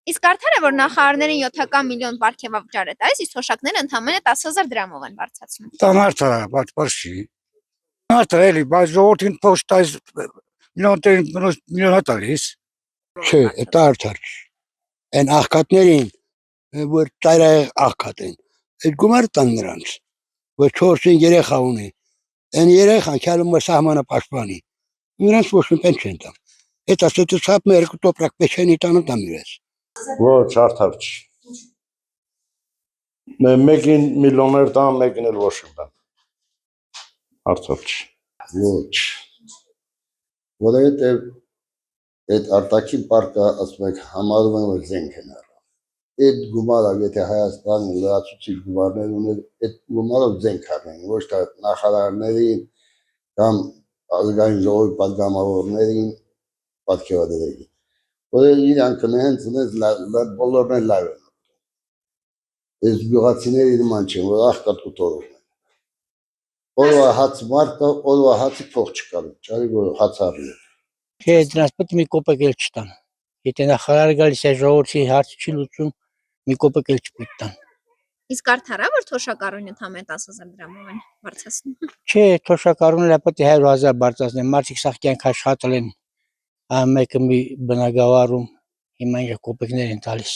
Իսկ արդար է, որ նախարարներին 7 միլիոն պարգևավճար է տալիս, իսկ թոշակները ընդամենը 10,000 դրամով են վարձացնում։ Դա մարդը, բայց չի։ Մարդը էլի, բայց ժողովրդին փոստայից միլիոն տալիս։ Չէ, դա արդար չի։ Այն աղքատներին, որ ծայրահեղ աղքատ են, այդ գումար տան նրանց, որ 4-5 երեխա ունի, այն երեխան քյալում սահմանը պաշտպանի, նրանց ոչ մի պեն չեն տան։ Այդ ասեցի ցապ մեր երկու տոպրակ պեչենի տանը տամ իրենց։ Ոչ, արդար չի։ Մեկին միլիոներ տան, մեկին էլ ոչ տան։ Արդար չի։ Ոչ։ Որովհետև այդ արտաքին պարկը ասում եք համարում են, որ զենք են առավ։ Այդ գումարը, եթե Հայաստանը լրացուցիչ գումարներ ուներ, այդ գումարով զենք առնեն, ոչ թե նախարարներին կամ ազգային ժողովի պատգամավորներին պատկերադրելին։ Որը իրանք հենց բոլորն են լավ են։ Այս գյուղացիների նման չեն, որ աղքատ կուտորում են։ Օրվա հաց մարդը, օրվա հացի փող չկա, ճարի որ հաց առնի։ Չէ, դրանց պետք է մի կոպեկ էլ չտան։ Եթե նախարարը գալիս է ժողովրդի հարցը չի լուծում, մի կոպեկ էլ չպետք տան։ Իսկ արդար է, որ թոշակառուն ընդամենը 10,000 դրամով են վարձացնում։ Չէ, թոշակառունը պետք է 100,000 բարձրացնել, մարդիկ սաղ կյանք աշխատել են, մեկը մի բնակավարում, հիմա ինչ կոպեկներ են տալիս։